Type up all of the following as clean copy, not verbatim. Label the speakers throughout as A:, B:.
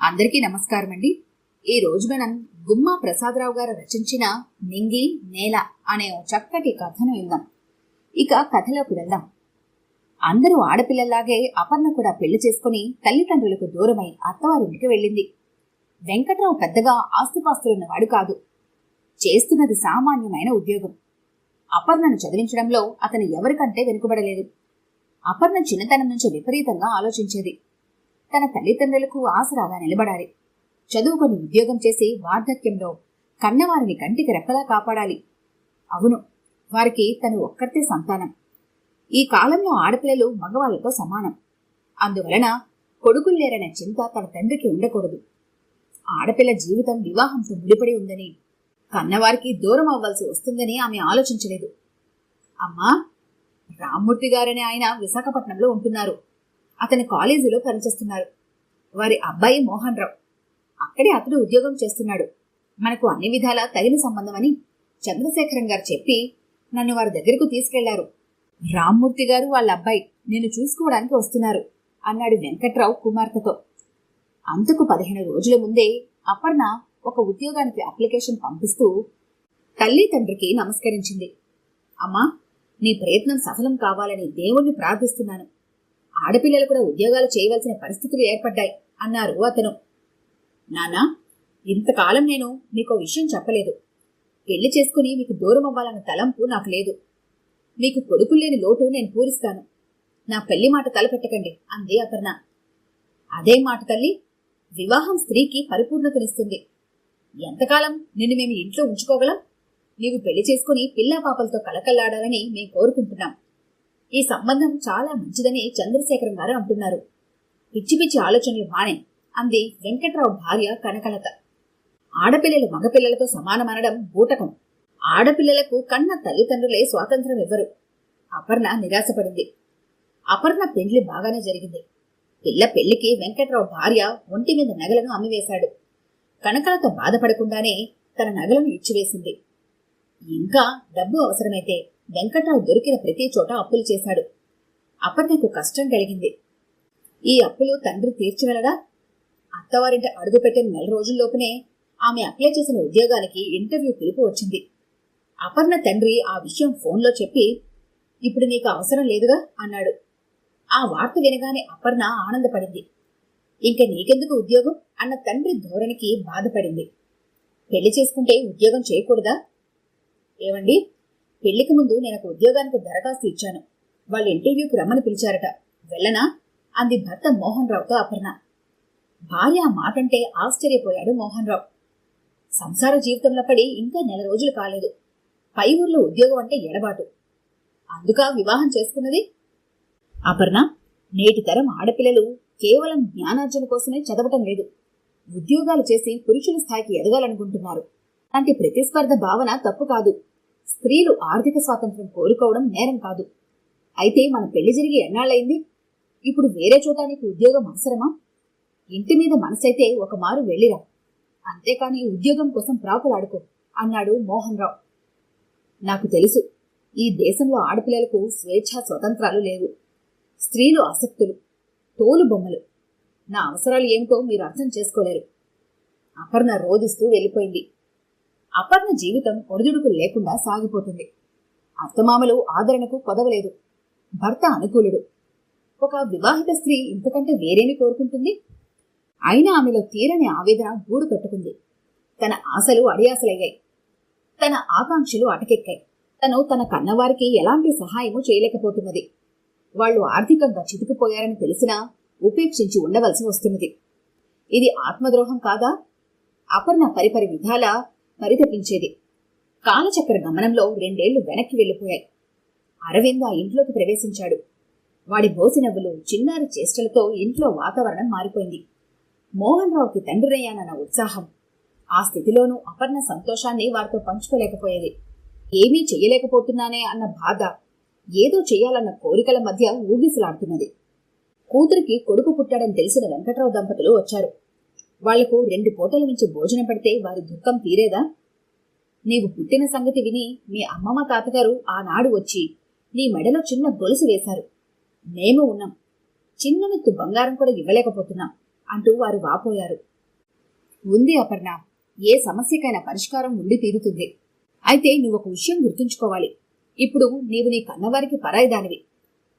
A: అందరికీ నమస్కారం అండి. ఈ రోజు మనం గుమ్మా ప్రసాదరావు గారు రచించిన నింగి నేల అనే ఓ చక్కటి కథను విందాం. ఇక కథలోకి వెళ్దాం. అందరూ ఆడపిల్లలాగే అపర్ణ కూడా పెళ్లి చేసుకుని తల్లిదండ్రులకు దూరమై అత్తవారింటికి వెళ్ళింది. వెంకట్రావు పెద్దగా ఆస్తిపాస్తులున్నవాడు కాదు. చేస్తున్నది సామాన్యమైన ఉద్యోగం. అపర్ణను చదివించడంలో అతను ఎవరికంటే వెనుకబడలేదు. అపర్ణ చిన్నతనం నుంచి విపరీతంగా ఆలోచించేది. తన తల్లిదండ్రులకు ఆసరాగా నిలబడాలి, చదువుకొని ఉద్యోగం చేసి వార్ధక్యంలో కన్నవారిని కంటికి రెప్పలా కాపాడాలి. అవును, వారికి తను ఒక్కతే సంతానం. ఈ కాలంలో ఆడపిల్లలు మగవాళ్లతో సమానం. అందువలన కొడుకుల్లేరనే చింత తన తండ్రికి ఉండకూడదు. ఆడపిల్ల జీవితం వివాహంతో ముడిపడి ఉందని, కన్నవారికి దూరం అవ్వాల్సి వస్తుందని ఆమె ఆలోచించలేదు. అమ్మా, రామ్మూర్తి గారనే ఆయన విశాఖపట్నంలో ఉంటున్నారు. అతని కాలేజీలో పనిచేస్తున్నారు. వారి అబ్బాయి మోహన్ రావు. అక్కడే అతడు ఉద్యోగం చేస్తున్నాడు. మనకు అన్ని విధాలా తగిన సంబంధమని చంద్రశేఖరం గారు చెప్పి నన్ను వారి దగ్గరకు తీసుకెళ్లారు. రామ్మూర్తి గారు వాళ్ళ అబ్బాయి నేను చూసుకోవడానికి వస్తున్నారు అన్నాడు వెంకట్రావు కుమార్తెతో. అంతకు 15 రోజుల ముందే అపర్ణ ఒక ఉద్యోగానికి అప్లికేషన్ పంపిస్తూ తల్లి తండ్రికి నమస్కరించింది. అమ్మా, నీ ప్రయత్నం సఫలం కావాలని దేవుణ్ణి ప్రార్థిస్తున్నాను. ఆడపిల్లలు కూడా ఉద్యోగాలు చేయవలసిన పరిస్థితులు ఏర్పడ్డాయి అన్నారు అతను. నానా, ఇంతకాలం నేను మీకో విషయం చెప్పలేదు. పెళ్లి చేసుకుని మీకు దూరం అవ్వాలన్న తలంపు నాకు లేదు. మీకు కొడుకుల్లేని లోటు నేను పూరిస్తాను. నా పెళ్లి మాట తలపెట్టకండి అంది అపర్ణ. అదే మాట తల్లి, వివాహం స్త్రీకి పరిపూర్ణతనిస్తుంది. ఎంతకాలం నిన్ను మేము ఇంట్లో ఉంచుకోగలం? నీవు పెళ్లి చేసుకుని పిల్లా పాపలతో కలకల్లాడాలని మేము కోరుకుంటున్నాం. ఈ సంబంధం చాలా మంచిదని చంద్రశేఖరం గారు అంటున్నారు. పిచ్చి పిచ్చి ఆలోచనలు మానే అంది వెంకట్రావు భార్య కనకలత. ఆడపిల్లలు మగపిల్లలతో సమానమనడం బూటకం. ఆడపిల్లలకు కన్న తల్లిదండ్రులే స్వాతంత్రం ఇవ్వరు. అపర్ణ నిరాశపడింది. అపర్ణ పెండ్లి బాగానే జరిగింది. పిల్ల పెళ్లికి వెంకట్రావు భార్య ఒంటి మీద నగలను అమ్మివేశాడు. కనకలత బాధపడకుండానే తన నగలను ఇచ్చివేసింది. ఇంకా డబ్బు అవసరమైతే వెంకట్రావు దొరికిన ప్రతి చోట అప్పులు చేశాడు. అపర్ణకు కష్టం కలిగింది. ఈ అప్పులు తండ్రి తీర్చివెళ్ళడా? అత్తవారింట అడుగుపెట్టిన 4 రోజుల్లోపునే ఆమె అప్లై చేసిన ఉద్యోగానికి ఇంటర్వ్యూ పిలుపు వచ్చింది. అపర్ణ తండ్రి ఆ విషయం ఫోన్లో చెప్పి, ఇప్పుడు నీకు అవసరం లేదుగా అన్నాడు. ఆ వార్త వినగానే అపర్ణ ఆనందపడింది. ఇంక నీకెందుకు ఉద్యోగం అన్న తండ్రి ధోరణికి బాధపడింది. పెళ్లి చేసుకుంటే ఉద్యోగం చేయకూడదా? ఏవండి, పెళ్లికి ముందు నేను ఒక ఉద్యోగానికి దరఖాస్తు ఇచ్చాను. వాళ్ళు ఇంటర్వ్యూకి రమ్మని పిలిచారట. వెళ్ళనా అంది భర్త మోహన్ రావుతో అపర్ణ. భార్య ఆ మాటంటే ఆశ్చర్యపోయాడు మోహన్ రావు. సంసార జీవితంలో పడి ఇంకా 4 రోజులు కాలేదు. పై ఊర్లో ఉద్యోగం అంటే ఎడబాటు. అందుక వివాహం చేసుకున్నది? అపర్ణ, నేటి తరం ఆడపిల్లలు కేవలం జ్ఞానార్జన కోసమే చదవటం లేదు, ఉద్యోగాలు చేసి పురుషుల స్థాయికి ఎదగాలనుకుంటున్నారు. అలాంటి ప్రతిస్పర్ధ భావన తప్పు కాదు. స్త్రీలు ఆర్థిక స్వాతంత్ర్యం కోరుకోవడం నేరం కాదు. అయితే మన పెళ్లి జరిగి ఎన్నాళ్ళయింది? ఇప్పుడు వేరే చోట నీకు ఉద్యోగం అవసరమా? ఇంటి మీద మనసైతే ఒక మారు వెళ్ళిరా, అంతేకాని ఉద్యోగం కోసం ప్రాకులాడుకో అన్నాడు మోహన్ రావు. నాకు తెలుసు, ఈ దేశంలో ఆడపిల్లలకు స్వేచ్ఛా స్వతంత్రాలు లేవు. స్త్రీలు ఆసక్తులు, తోలు బొమ్మలు. నా అవసరాలు ఏమిటో మీరు అర్థం చేసుకోలేరు. అపర్ణ రోదిస్తూ వెళ్ళిపోయింది. అపర్ణ జీవితం ఒడిదుడుకులు లేకుండా సాగిపోతుంది. అత్తమామలు ఆదరణకు కొదవలేదు. భర్త అనుకూలుడు. ఒక వివాహిత స్త్రీ ఇంతకంటే వేరేమి కోరుకుంటుంది? అయినా ఆమెలో తీరని ఆవేదన గూడు కట్టుకుంది. తన ఆశలు అడియాసలయ్యాయి. తన ఆకాంక్షలు అటకెక్కాయి. తను తన కన్నవారికి ఎలాంటి సహాయము చేయలేకపోతున్నది. వాళ్లు ఆర్థికంగా చితికిపోయారని తెలిసినా ఉపేక్షించి ఉండవలసి వస్తున్నది. ఇది ఆత్మద్రోహం కాదా? అపర్ణ పరిపరి విధాలా పరితపించేది. కాలచక్ర గమనంలో 2 ఏళ్లు వెనక్కి వెళ్లిపోయాయి. అరవింద్ ఆ ఇంట్లోకి ప్రవేశించాడు. వాడి బోసినవ్వులు, చిన్నారి చేష్టలతో ఇంట్లో వాతావరణం మారిపోయింది. మోహన్ రావుకి తండ్రినయ్యానన్న ఉత్సాహం, ఆ స్థితిలోనూ అపర్ణ సంతోషాన్ని వారితో పంచుకోలేకపోయేది. ఏమీ చెయ్యలేకపోతున్నానే అన్న బాధ, ఏదో చెయ్యాలన్న కోరికల మధ్య ఊగిసలాడుతున్నది. కూతురికి కొడుకు పుట్టాడని తెలిసిన వెంకట్రావు దంపతులు వచ్చారు. వాళ్లకు 2 పూటల నుంచి భోజనం పెడితే వారి దుఃఖం తీరేదా? నీవు పుట్టిన సంగతి విని మీ అమ్మమ్మ తాతగారు ఆనాడు వచ్చి నీ మెడలో చిన్న గొలుసు వేశారు. మేము ఉన్నాం. చిన్నమెత్తు బంగారం కూడా ఇవ్వలేకపోతున్నాం అంటూ వారు వాపోయారు. ఉంది అపర్ణ. ఏ సమస్యకైనా పరిష్కారం ఉండి తీరుతుంది. అయితే నువ్వొక విషయం గుర్తుంచుకోవాలి. ఇప్పుడు నీవు నీ కన్నవారికి పరాయిదానివి.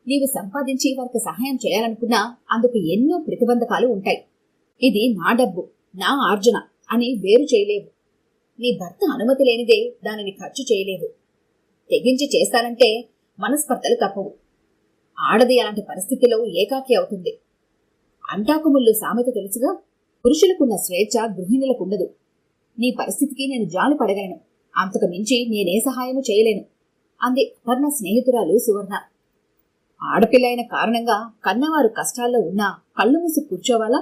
A: నీవు సంపాదించి వారికి సహాయం చేయాలనుకున్నా అందుకు ఎన్నో ప్రతిబంధకాలు ఉంటాయి. ఇది నా డబ్బు, నా ఆర్జన అని వేరు చేయలేవు. నీ భర్త అనుమతి లేనిదే దానిని ఖర్చు చేయలేవు. తెగించి చేస్తానంటే మనస్పర్ధలు తప్పవు. ఆడది అలాంటి పరిస్థితిలో ఏకాకి అవుతుంది. అంటాకుముళ్ళు సామెత తెలుసుగా. పురుషులకున్న స్వేచ్ఛ గృహిణులకుండదు. నీ పరిస్థితికి నేను జాలి పడగలను, అంతకు మించి నేనే సహాయము చేయలేను అంది అపర్ణ స్నేహితురాలు సువర్ణ. ఆడపిల్ల అయిన కారణంగా కన్నవారు కష్టాల్లో ఉన్నా కళ్ళు మూసి కూర్చోవాలా?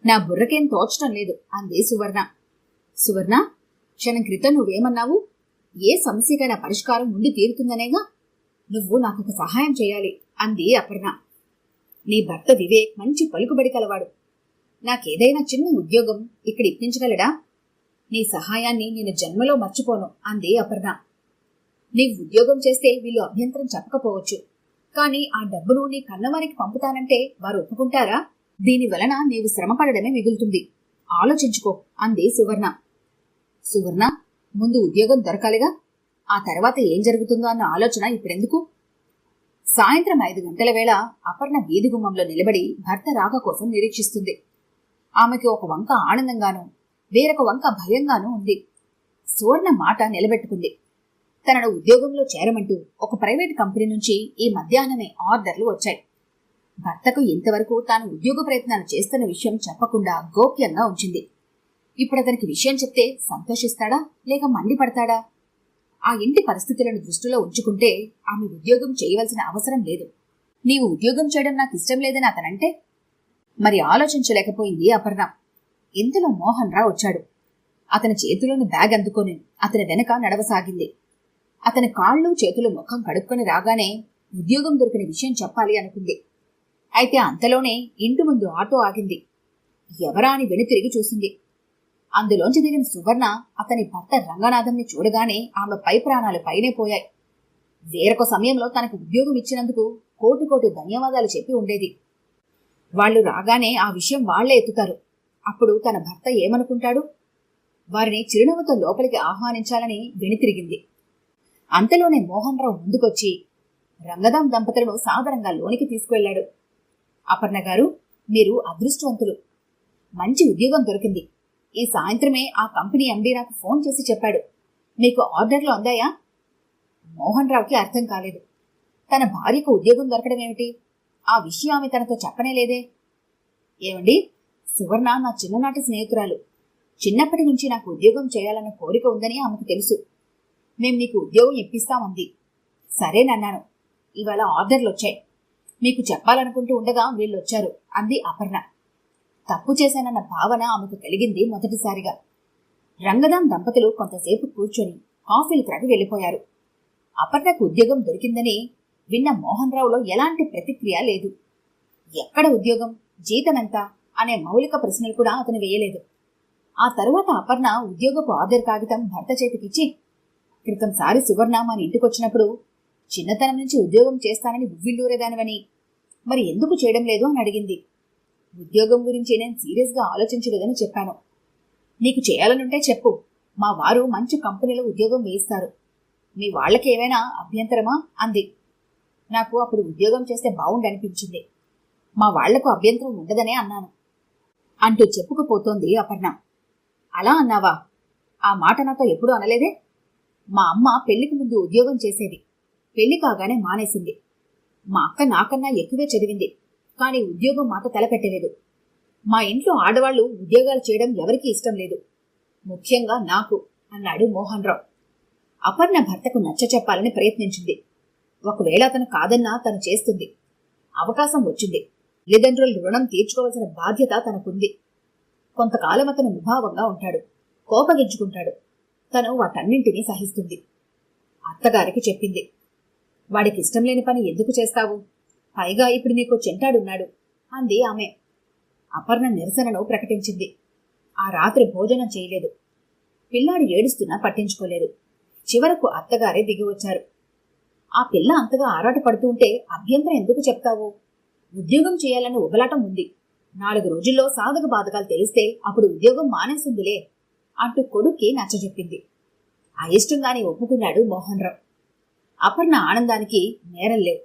A: నా బుర్రకేం తోచటం లేదు అంది సువర్ణ. సువర్ణ, క్షణం క్రితం నువ్వేమన్నావు? ఏ సమస్యకైనా పరిష్కారం ఉండి తీరుతుందనేగా. నువ్వు నాకొక సహాయం చేయాలి అంది అపర్ణ. నీ భర్త వివేక్ మంచి పలుకుబడి కలవాడు. నాకేదైనా చిన్న ఉద్యోగం ఇక్కడ ఇప్పించగలడా? నీ సహాయాన్ని నేను జన్మలో మర్చిపోను అంది అపర్ణ. నీవు ఉద్యోగం చేస్తే వీళ్ళు అభ్యంతరం చెప్పకపోవచ్చు, కానీ ఆ డబ్బును నీ కన్నవారికి పంపుతానంటే వారు ఒప్పుకుంటారా? దీని వలన నీవు శ్రమపడడమే మిగులుతుంది. ఆలోచించుకో అంది సువర్ణ. సువర్ణ, ముందు ఉద్యోగం దొరకాలిగా, ఆ తర్వాత ఏం జరుగుతుందో అన్న ఆలోచన ఇప్పుడెందుకు? సాయంత్రం 5 గంటల వేళ అపర్ణ వీధి గుమ్మంలో నిలబడి భర్త రాక కోసం నిరీక్షిస్తుంది. ఆమెకి ఒక వంక ఆనందంగానూ వేరొక వంక భయంగానూ ఉంది. సువర్ణ మాట నిలబెట్టుకుంది. తనను ఉద్యోగంలో చేరమంటూ ఒక ప్రైవేట్ కంపెనీ నుంచి ఈ మధ్యాహ్నమే ఆర్డర్లు వచ్చాయి. భర్తకు ఇంతవరకు తాను ఉద్యోగ ప్రయత్నాలు చేస్తున్న విషయం చెప్పకుండా గోప్యంగా ఉంచింది. ఇప్పుడు అతనికి విషయం చెప్తే సంతోషిస్తాడా లేక మండిపడతాడా? ఆ ఇంటి పరిస్థితులను దృష్టిలో ఉంచుకుంటే ఆమె ఉద్యోగం చేయవలసిన అవసరం లేదు. నీవు ఉద్యోగం చేయడం నాకు ఇష్టం లేదని అతనంటే మరి ఆలోచించలేకపోయింది అపర్ణ. ఇంతలో మోహన్ రావు వచ్చాడు. అతని చేతిలోని బ్యాగ్ అందుకొని అతని వెనక నడవసాగింది. అతని కాళ్ళు చేతులు ముఖం కడుక్కొని రాగానే ఉద్యోగం దొరికిన విషయం చెప్పాలి అనుకుంది. అయితే అంతలోనే ఇంటి ముందు ఆటో ఆగింది. ఎవరా అని వెనుతిరిగి చూసింది. అందులోంచి దిగిన సువర్ణ అతని భర్త రంగనాథంని చూడగానే ఆమె పై ప్రాణాలు పైనే పోయాయి. వేరొక సమయంలో తనకు ఉద్యోగం ఇచ్చినందుకు కోటి కోటి ధన్యవాదాలు చెప్పి ఉండేది. వాళ్లు రాగానే ఆ విషయం వాళ్లే ఎత్తుతారు. అప్పుడు తన భర్త ఏమనుకుంటాడు? వారిని చిరునవ్వుతో లోపలికి ఆహ్వానించాలని వెనుతిరిగింది. అంతలోనే మోహన్ రావు ముందుకొచ్చి రంగదాం దంపతులను సాదరంగా లోనికి తీసుకువెళ్లాడు. అపర్ణ గారు, మీరు అదృష్టవంతులు. మంచి ఉద్యోగం దొరికింది. ఈ సాయంత్రమే ఆ కంపెనీ ఎండీ నాకు ఫోన్ చేసి చెప్పాడు. మీకు ఆర్డర్లు అందాయా? మోహన్ రావుకి అర్థం కాలేదు. తన భార్యకు ఉద్యోగం దొరకడం ఏమిటి? ఆ విషయం ఆమె తనతో చెప్పనే లేదే. ఏమండి, సువర్ణ నా చిన్ననాటి స్నేహితురాలు. చిన్నప్పటి నుంచి నాకు ఉద్యోగం చేయాలన్న కోరిక ఉందని ఆమెకు తెలుసు. మేం నీకు ఉద్యోగం ఇప్పిస్తామంది. సరేనన్నాను. ఇవాళ ఆర్డర్లొచ్చాయి. మీకు చెప్పాలనుకుంటూ ఉండగా వీళ్ళొచ్చారు అంది అపర్ణ. తప్పు చేశానన్న భావన ఆమెకు కలిగింది మొదటిసారిగా. రంగదాం దంపతులు కొంతసేపు కూర్చొని కాఫీలు త్రాగి వెళ్ళిపోయారు. అపర్ణకు ఉద్యోగం దొరికిందని విన్న మోహన్ రావులో ఎలాంటి ప్రతిక్రియ లేదు. ఎక్కడ ఉద్యోగం, జీతమెంత అనే మౌలిక ప్రశ్నలు కూడా అతను వేయలేదు. ఆ తరువాత అపర్ణ ఉద్యోగపు ఆర్డర్ కాగితం భర్త చేతికిచ్చి, క్రితంసారి సువర్ణ మన ఇంటికొచ్చినప్పుడు చిన్నతనం నుంచి ఉద్యోగం చేస్తానని ఉవ్విళ్ళూరేదానివని, మరి ఎందుకు చేయడం లేదు అని అడిగింది. ఉద్యోగం గురించి నేను సీరియస్గా ఆలోచించలేదని చెప్పాను. నీకు చేయాలనుంటే చెప్పు, మా వారు మంచి కంపెనీలో ఉద్యోగం వేయిస్తారు. మీ వాళ్ళకి ఏమైనా అభ్యంతరమా అంది. నాకు అప్పుడు ఉద్యోగం చేస్తే బావుండనిపించింది. మా వాళ్లకు అభ్యంతరం ఉండదనే అన్నాను అంటూ చెప్పుకుపోతోంది అపర్ణ. అలా అన్నావా? ఆ మాట నాతో ఎప్పుడూ అనలేదే. మా అమ్మ పెళ్లికి ముందు ఉద్యోగం చేసేది. పెళ్లి కాగానే మానేసింది. మా అక్క నాకన్నా ఎక్కువే చదివింది, కానీ ఉద్యోగం మాట తలపెట్టలేదు. మా ఇంట్లో ఆడవాళ్లు ఉద్యోగాలు చేయడం ఎవరికీ ఇష్టం లేదు, ముఖ్యంగా నాకు అన్నాడు మోహన్ రావు. అపర్ణ భర్తకు నచ్చ చెప్పాలని ప్రయత్నించింది. ఒకవేళ అతను కాదన్నా తను చేస్తుంది. అవకాశం వచ్చింది. తల్లిదండ్రుల రుణం తీర్చుకోవాల్సిన బాధ్యత తనకుంది. కొంతకాలం అతను ముభావంగా ఉంటాడు, కోపగించుకుంటాడు. తను వాటన్నింటినీ సహిస్తుంది. అత్తగారికి చెప్పింది. వాడికి ఇష్టం లేని పని ఎందుకు చేస్తావు? పైగా ఇప్పుడు నీకు చెంటాడున్నాడు అంది ఆమె. అపర్ణ నిరసనను ప్రకటించింది. ఆ రాత్రి భోజనం చేయలేదు. పిల్లాడు ఏడుస్తున్నా పట్టించుకోలేదు. చివరకు అత్తగారే దిగివచ్చారు. ఆ పిల్ల అంతగా ఆరాటపడుతూ ఉంటే అభ్యంతరం ఎందుకు చెప్తావు? ఉద్యోగం చేయాలన్న ఉబలాటం ఉంది. 4 రోజుల్లో సాధక బాధకాలు తెలిస్తే అప్పుడు ఉద్యోగం మానేస్తుందిలే అంటూ కొడుక్కి నచ్చజెప్పింది. అయిష్టంగానే ఒప్పుకున్నాడు మోహన్ రావు. అపర్ణ ఆనందానికి నేరం లేవు.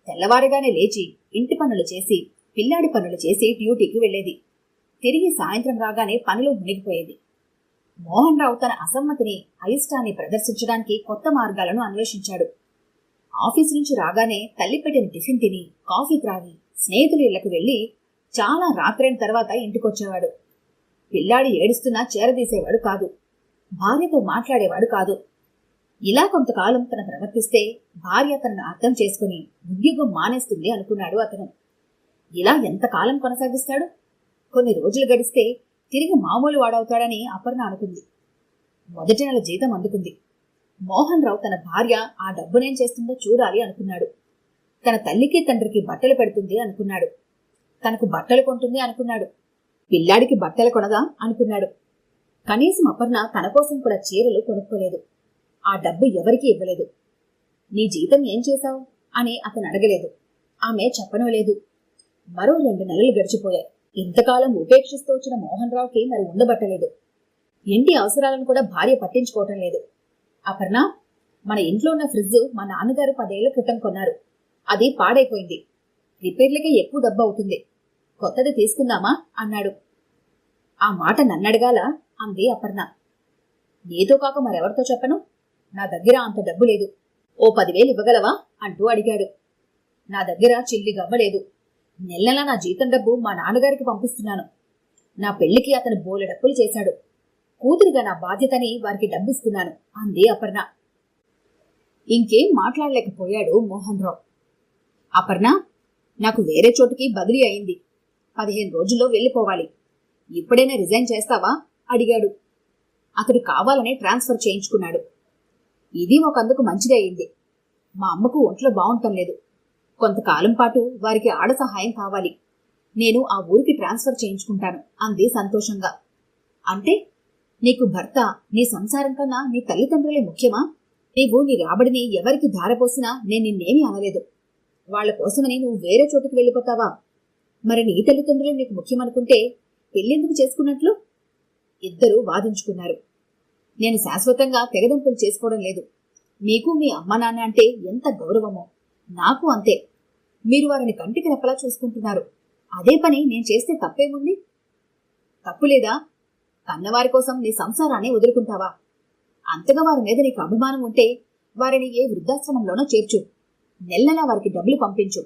A: తెల్లవారుగానే లేచి ఇంటి పనులు చేసి పిల్లాడి పనులు చేసి డ్యూటీకి వెళ్లేది. తిరిగి సాయంత్రం రాగానే పనిలో మునిగిపోయేది. మోహన్ రావు తన అసమ్మతిని అయిష్టాన్ని ప్రదర్శించడానికి కొత్త మార్గాలను అన్వేషించాడు. ఆఫీసు నుంచి రాగానే తల్లి పెట్టిన టిఫిన్ తిని కాఫీ త్రాగి స్నేహితుల ఇళ్లకు వెళ్లి చాలా రాత్రైన తర్వాత ఇంటికొచ్చేవాడు. పిల్లాడి ఏడుస్తున్నా చేరదీసేవాడు కాదు. భార్యతో మాట్లాడేవాడు కాదు. ఇలా కొంతకాలం తను ప్రవర్తిస్తే భార్య తనను అర్థం చేసుకుని ఉద్యోగం మానేస్తుంది అనుకున్నాడు అతను. ఇలా ఎంతకాలం కొనసాగిస్తాడు? కొన్ని రోజులు గడిస్తే తిరిగి మామూలు వాడవుతాడని అపర్ణ అనుకుంది. మొదటి నెల జీతం అందుకుంది. మోహన్ రావు తన భార్య ఆ డబ్బునేం చేస్తుందో చూడాలి అనుకున్నాడు. తన తల్లికి తండ్రికి బట్టలు పెడుతుంది అనుకున్నాడు. తనకు బట్టలు కొంటుంది అనుకున్నాడు. పిల్లాడికి బట్టలు కొనదా అనుకున్నాడు. కనీసం అపర్ణ తన కోసం కూడా చీరలు కొనుక్కోలేదు. ఆ డబ్బు ఎవరికీ ఇవ్వలేదు. నీ జీతం ఏం చేశావు అని అతను అడగలేదు. ఆమె చెప్పనూ లేదు. మరో 2 నెలలు గడిచిపోయాయి. ఇంతకాలం ఉపేక్షిస్తూ వచ్చిన మోహన్ రావుకి మరి ఉండబట్టలేదు. ఇంటి అవసరాలను కూడా భార్య పట్టించుకోవటం లేదు. అపర్ణ, మన ఇంట్లో ఉన్న ఫ్రిడ్జ్ మా నాన్నగారు 10 ఏళ్ల క్రితం కొన్నారు. అది పాడైపోయింది. రిపేర్లకే ఎక్కువ డబ్బు అవుతుంది. కొత్తది తీసుకుందామా అన్నాడు. ఆ మాట నన్నడగాల అంది అపర్ణ. నీతో కాక మరెవరితో చెప్పను? నా దగ్గర అంత డబ్బు లేదు. ఓ 10,000 ఇవ్వగలవా అంటూ అడిగాడు. నా దగ్గర చిల్లి గవ్వలేదు. నెలలా నా జీతం డబ్బు మా నాన్నగారికి పంపిస్తున్నాను. నా పెళ్లికి అతను బోలెడప్పులు చేశాడు. కూతురిగా నా బాధ్యతని వారికి డబ్బిస్తున్నాను అంది అపర్ణ. ఇంకేం మాట్లాడలేకపోయాడు మోహన్ రావు. అపర్ణ, నాకు వేరే చోటుకి బదిలీ అయింది. 15 రోజుల్లో వెళ్ళిపోవాలి. ఇప్పుడైనా రిజైన్ చేస్తావా అడిగాడు. అతడు కావాలనే ట్రాన్స్ఫర్ చేయించుకున్నాడు. ఇది ఒకందుకు మంచిదే అయింది. మా అమ్మకు ఒంట్లో బాగుంటం లేదు. కొంతకాలం పాటు వారికి ఆడ సహాయం కావాలి. నేను ఆ ఊరికి ట్రాన్స్ఫర్ చేయించుకుంటాను అంది సంతోషంగా. అంటే నీకు భర్త, నీ సంసారం కన్నా నీ తల్లిదండ్రులే ముఖ్యమా? నీవు నీ రాబడిని ఎవరికి ధారపోసినా నేను నిన్నేమీ అనలేదు. వాళ్ల కోసమని నువ్వు వేరే చోటుకు వెళ్ళిపోతావా? మరి నీ తల్లిదండ్రులే నీకు ముఖ్యమనుకుంటే పెళ్ళెందుకు చేసుకున్నట్లు? ఇద్దరూ వాదించుకున్నారు. నేను శాశ్వతంగా తెగదెంపులు చేసుకోవడం లేదు. మీకు మీ అమ్మ నాన్న అంటే ఎంత గౌరవమో నాకు అంతే. మీరు వారిని కంటికి రెప్పలా చూసుకుంటున్నారు. అదే పని నేను చేస్తే తప్పేముంది? తప్పులేదా? కన్నవారి కోసం నీ సంసారాన్ని వదులుకుంటావా? అంతగా వారి మీద నీకు అభిమానం ఉంటే వారిని ఏ వృద్ధాశ్రమంలోనో చేర్చు. నెలలా వారికి డబ్బులు పంపించు.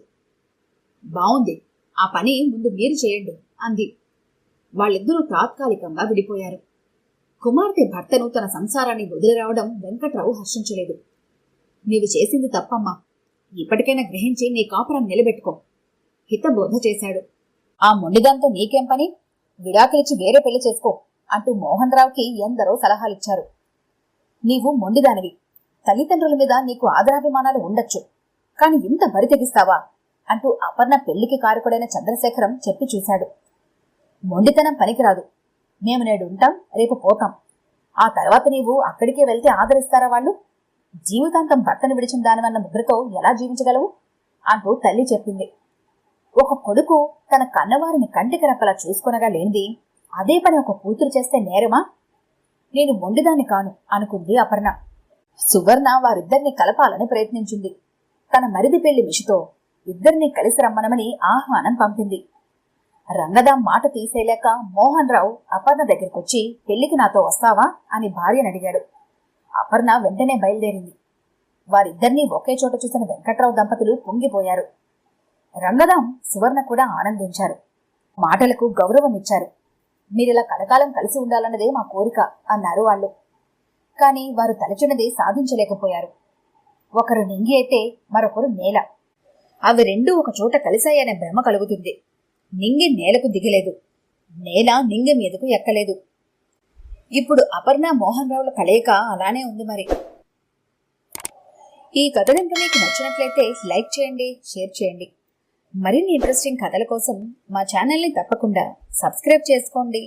A: బావుంది, ఆ పని ముందు మీరు చేయండి అంది. వాళ్ళిద్దరూ తాత్కాలికంగా విడిపోయారు. కుమార్తె భర్తను తన సంసారాన్ని వదిలిరావడం వెంకట్రావు హర్షించలేదు. నీవు చేసింది తప్పమ్మా. ఇప్పటికైనా గ్రహించి నీ కాపురం నిలబెట్టుకో హితబోధ చేశాడు. ఆ మొండిదాంతో నీకేం పని? విడాకులిచ్చి వేరే పెళ్లి చేసుకో అంటూ మోహన్ రావుకి ఎందరో సలహాలిచ్చారు. నీవు మొండిదానివి. తల్లిదండ్రుల మీద నీకు ఆదరాభిమానాలు ఉండొచ్చు, కాని ఇంత బరి తెగిస్తావా అంటూ అపర్ణ పెళ్లికి కారకుడైన చంద్రశేఖరం చెప్పి చూశాడు. మొండితనం పనికిరాదు. మేము నేడు ఉంటాం, రేపు పోతాం. ఆ తర్వాత నీవు అక్కడికే వెళ్తే ఆదరిస్తారా వాళ్ళు? జీవితాంతం భర్తను విడిచిన దానివన్న ముద్రతో ఎలా జీవించగలవు అంటూ తల్లి చెప్పింది. ఒక కొడుకు తన కన్నవారిని కంటికి రెప్పలా చూసుకొనగా లేనిది అదే పని ఒక కూతురు చేస్తే నేరమా? నేను మొండిదాన్ని కాను అనుకుంది అపర్ణ. సువర్ణ వారిద్దరిని కలపాలని ప్రయత్నించింది. తన మరిది పెళ్లి విషితో ఇద్దరినీ కలిసి రమ్మనమని ఆహ్వానం పంపింది. రంగదాం మాట తీసేలేక మోహన్ రావు అపర్ణ దగ్గరికొచ్చి పెళ్లికి నాతో వస్తావా అని భార్యను అడిగాడు. అపర్ణ వెంటనే బయలుదేరింది. వారిద్దరినీ ఒకే చోట చూసిన వెంకట్రావు దంపతులు పొంగిపోయారు. రంగదాం, సువర్ణ కూడా ఆనందించారు. మాటలకు గౌరవం ఇచ్చారు. మీరిలా కలకాలం కలిసి ఉండాలన్నదే మా కోరిక అన్నారు వాళ్ళు. కాని వారు తలచినది సాధించలేకపోయారు. ఒకరు నింగి అయితే మరొకరు నేల. అవి రెండూ ఒక చోట కలిశాయనే భ్రమ కలుగుతుంది. నింగి నేలకు దిగలేదు, నేల నింగి మీదకు ఎక్కలేదు. ఇప్పుడు అపర్ణ మోహన్ రావుల కలయిక అలానే ఉంది. మరి ఈ కథ కనుక మీకు నచ్చినట్లయితే లైక్ చేయండి, షేర్ చేయండి. మరిన్ని ఇంట్రెస్టింగ్ కథల కోసం మా ఛానల్ని తప్పకుండా సబ్స్క్రైబ్ చేసుకోండి.